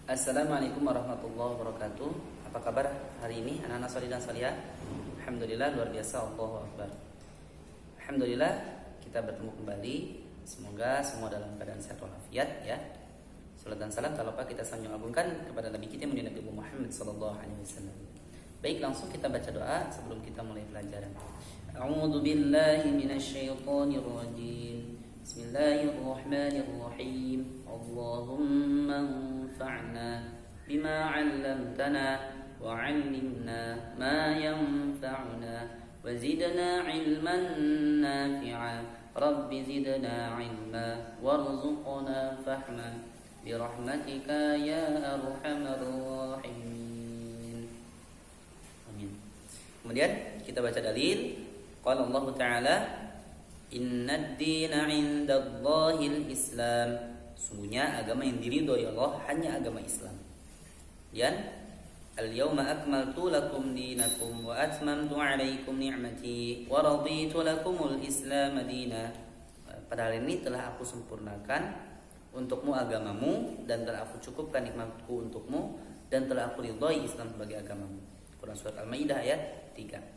Assalamualaikum warahmatullahi wabarakatuh. Apa kabar hari ini anak-anak salih dan salihah? Alhamdulillah, luar biasa, Allahu Akbar. Alhamdulillah kita bertemu kembali. Semoga semua dalam keadaan sehat walafiat ya. Salat dan salam tak lupa kita sanjung agungkan kepada Nabi kita Nabi Muhammad sallallahu alaihi wasallam. Baik, langsung kita baca doa sebelum kita mulai pelajaran. A'udzu billahi minasyaitonir rajim. Bismillahirrahmanirrahim. Allahumma anfa'na bima 'allamtana wa 'allimna ma yanfa'una wa zidna 'ilman nafi'a. Rabbi zidna 'ilma warzuqna fahma birahmatika ya arhamar rahimin. Amin. Kemudian kita baca dalil. Qala Allah Ta'ala, Innad dina 'indallahil Islam. Sungguhnya agama yang diridhoi Allah hanya agama Islam. Dan al-yawma akmaltu lakum dinakum wa atmamtu 'alaikum ni'mati wa raditu lakumul Islam dina. Pada hari ini telah aku sempurnakan untukmu agamamu dan telah aku cukupkan nikmatku untukmu dan telah aku ridhoi Islam sebagai agamamu. Quran surat Al-Maidah ayat 3.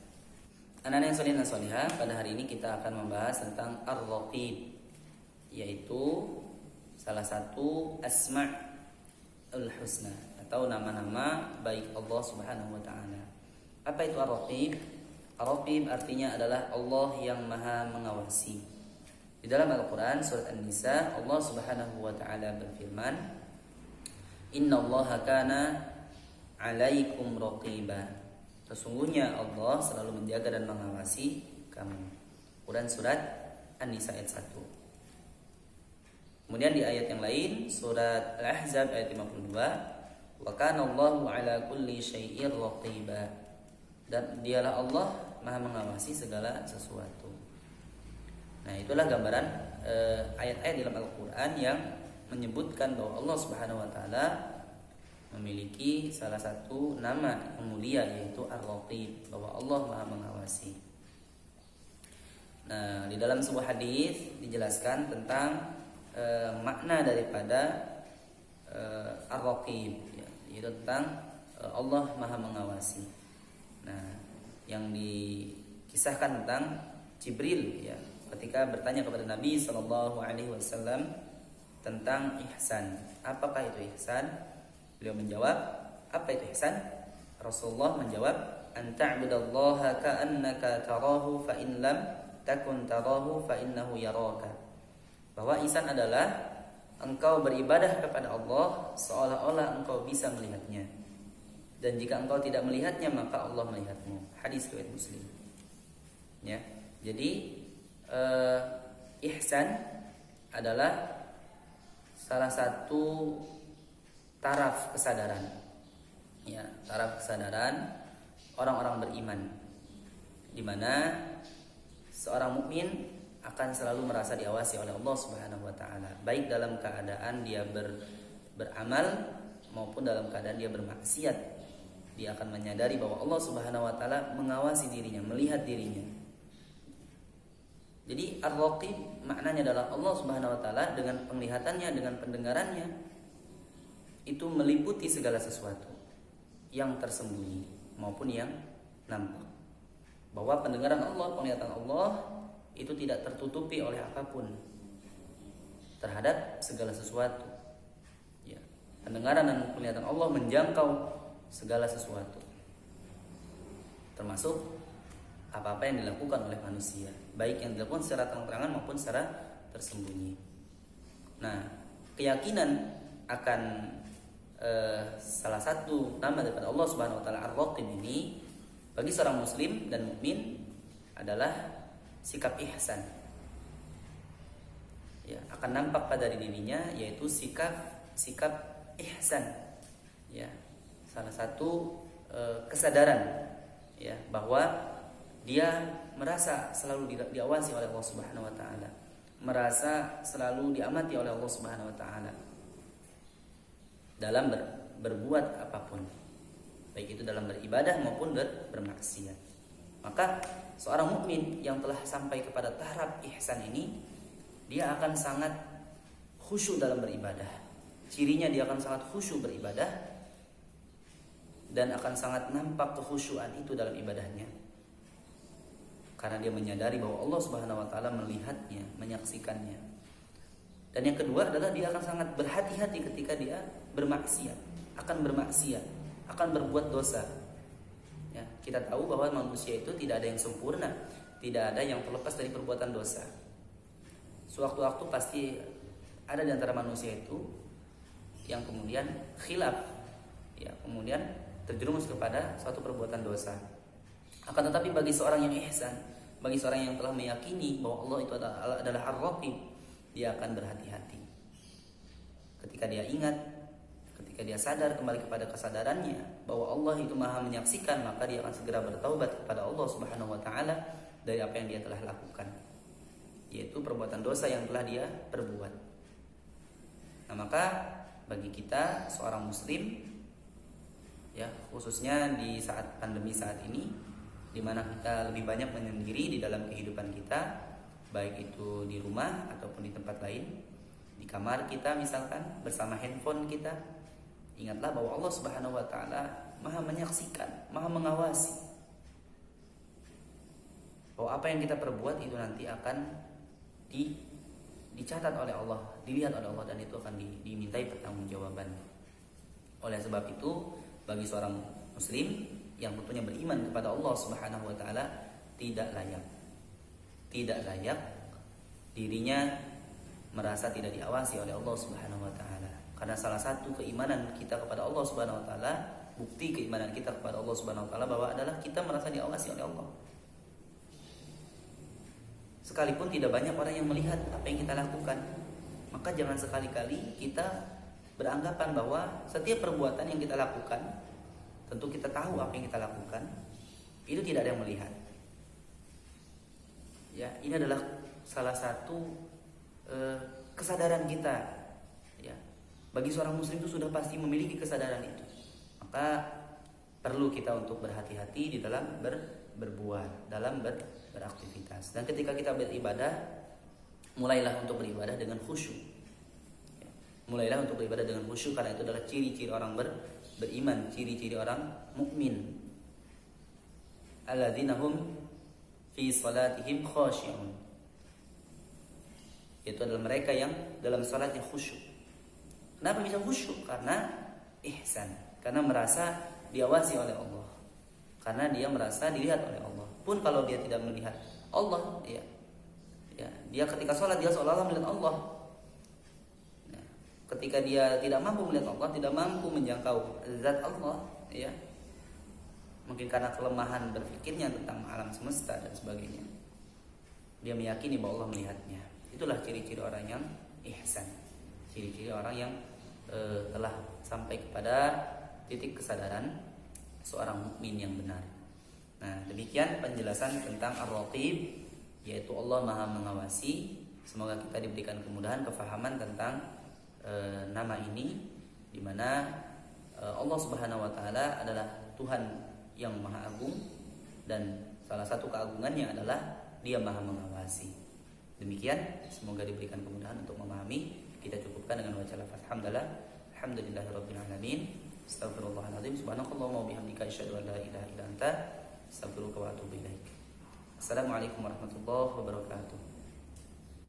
Anak-anak yang salih dan salihah, pada hari ini kita akan membahas tentang Ar-Raqib, yaitu salah satu Asma'ul Husna atau nama-nama baik Allah Subhanahu wa taala. Apa itu Ar-Raqib? Ar-Raqib artinya adalah Allah yang Maha mengawasi. Di dalam Al-Qur'an surat An-Nisa, Allah Subhanahu wa taala berfirman, "Innallaha kana 'alaikum raqiba." Sesungguhnya Allah selalu menjaga dan mengawasi kamu. Quran surat An-Nisa ayat 1. Kemudian di ayat yang lain surat Al-Ahzab ayat 52, "Wa kana Allahu 'ala kulli syai'in raqiba." Dan dialah Allah Maha mengawasi segala sesuatu. Nah, itulah gambaran ayat-ayat dalam Al-Qur'an yang menyebutkan bahwa Allah Subhanahu wa taala memiliki salah satu nama yang mulia, yaitu Ar-Raqib, bahwa Allah Maha mengawasi. Nah, di dalam sebuah hadis dijelaskan tentang makna daripada Ar-Raqib, yaitu tentang Allah Maha mengawasi. Nah, yang dikisahkan tentang Jibril ya, ketika bertanya kepada Nabi sallallahu alaihi wasallam tentang ihsan. Apakah itu ihsan? Beliau menjawab, apa itu ihsan? Rasulullah menjawab, an ta'budallaha ka'annaka tarahu fa in lam takun tarahu fa innahu yaraka. Bahwa ihsan adalah engkau beribadah kepada Allah seolah-olah engkau bisa melihatnya. Dan jika engkau tidak melihatnya, maka Allah melihatmu. Hadis riwayat Muslim. Ya. Jadi ihsan adalah salah satu taraf kesadaran, ya, taraf kesadaran orang-orang beriman, di mana seorang mukmin akan selalu merasa diawasi oleh Allah Subhanahu wa taala, baik dalam keadaan dia beramal maupun dalam keadaan dia bermaksiat. Dia akan menyadari bahwa Allah Subhanahu wa taala mengawasi dirinya, melihat dirinya. Jadi Ar-Raqib maknanya adalah Allah Subhanahu wa taala dengan penglihatannya, dengan pendengarannya, itu meliputi segala sesuatu yang tersembunyi maupun yang nampak. Bahwa pendengaran Allah, penglihatan Allah itu tidak tertutupi oleh apapun terhadap segala sesuatu. Ya, pendengaran dan penglihatan Allah menjangkau segala sesuatu, termasuk apa-apa yang dilakukan oleh manusia, baik yang dilakukan secara terang-terangan maupun secara tersembunyi. Nah, keyakinan akan salah satu nama daripada Allah Subhanahu wa taala Ar-Raqib ini bagi seorang muslim dan mukmin adalah sikap ihsan. Ya, akan nampak pada dirinya, yaitu sikap ihsan. Ya, salah satu kesadaran ya, bahwa dia merasa selalu diawasi oleh Allah Subhanahu wa taala, merasa selalu diamati oleh Allah Subhanahu wa taala dalam berbuat apapun, baik itu dalam beribadah maupun bermaksiat. Maka seorang mukmin yang telah sampai kepada tahap ihsan ini, dia akan sangat khusyuk dalam beribadah, cirinya dia akan sangat khusyuk beribadah dan akan sangat nampak kekhusyuan itu dalam ibadahnya. Karena dia menyadari bahwa Allah Subhanahu wa taala melihatnya, menyaksikannya. Dan yang kedua adalah dia akan sangat berhati-hati ketika dia bermaksiat, akan berbuat dosa. Ya, kita tahu bahwa manusia itu tidak ada yang sempurna, tidak ada yang terlepas dari perbuatan dosa. Sewaktu-waktu pasti ada di antara manusia itu yang kemudian khilaf, ya, kemudian terjerumus kepada suatu perbuatan dosa. Akan tetapi bagi seorang yang ihsan, bagi seorang yang telah meyakini bahwa Allah itu adalah Ar-Raqib, dia akan berhati-hati. Ketika dia ingat, ketika dia sadar kembali kepada kesadarannya bahwa Allah itu Maha menyaksikan, maka dia akan segera bertaubat kepada Allah Subhanahu wa taala dari apa yang dia telah lakukan, yaitu perbuatan dosa yang telah dia perbuat. Nah, maka bagi kita seorang muslim, ya, khususnya di saat pandemi saat ini, di mana kita lebih banyak menyendiri di dalam kehidupan kita, baik itu di rumah ataupun di tempat lain, di kamar kita misalkan bersama handphone kita, ingatlah bahwa Allah Subhanahu wa taala Maha menyaksikan, Maha mengawasi. Bahwa apa yang kita perbuat itu nanti akan dicatat oleh Allah, dilihat oleh Allah, dan itu akan dimintai pertanggungjawaban. Oleh sebab itu, bagi seorang muslim yang tentunya beriman kepada Allah Subhanahu wa taala, tidak layak dirinya merasa tidak diawasi oleh Allah Subhanahu wa taala. Karena salah satu keimanan kita kepada Allah Subhanahu wa taala, bukti keimanan kita kepada Allah Subhanahu wa taala bahwa adalah kita merasa diawasi oleh Allah. Sekalipun tidak banyak orang yang melihat apa yang kita lakukan, maka jangan sekali-kali kita beranggapan bahwa setiap perbuatan yang kita lakukan, tentu kita tahu apa yang kita lakukan, itu tidak ada yang melihat. Ya, ini adalah salah satu kesadaran kita. Ya, bagi seorang muslim itu sudah pasti memiliki kesadaran itu. Maka perlu kita untuk berhati-hati di dalam berbuat, dalam beraktivitas. Dan ketika kita beribadah, mulailah untuk beribadah dengan khusyuk. Ya, mulailah untuk beribadah dengan khusyuk, karena itu adalah ciri-ciri orang beriman, ciri-ciri orang mukmin. Alladzina hum fi salatihim khashi'un. Itu adalah mereka yang dalam salatnya khusyuk. Kenapa bisa khusyuk? Karena ihsan, karena merasa diawasi oleh Allah, karena dia merasa dilihat oleh Allah. Pun kalau dia tidak melihat Allah, ya, dia ketika salat dia seolah-olah melihat Allah. Ketika dia tidak mampu melihat Allah, tidak mampu menjangkau zat Allah, ya, mungkin karena kelemahan berpikirnya tentang alam semesta dan sebagainya, dia meyakini bahwa Allah melihatnya. Itulah ciri-ciri orang yang ihsan, ciri-ciri orang yang telah sampai kepada titik kesadaran seorang mukmin yang benar. Nah, demikian penjelasan tentang Ar-Raqib, yaitu Allah Maha mengawasi. Semoga kita diberikan kemudahan kefahaman tentang nama ini, di mana Allah Subhanahu wa taala adalah Tuhan yang Maha Agung, dan salah satu keagungannya adalah Dia Maha mengawasi. Demikian, semoga diberikan kemudahan untuk memahami. Kita cukupkan dengan baca lafaz hamdalah, alhamdulillahirabbil alamin, astaghfirullahaladzim, subhanakallahumma wa bihamdika asyhadu an la ilaha illa anta, astaghfiruka wa atubu ilaik. Assalamualaikum warahmatullahi wabarakatuh.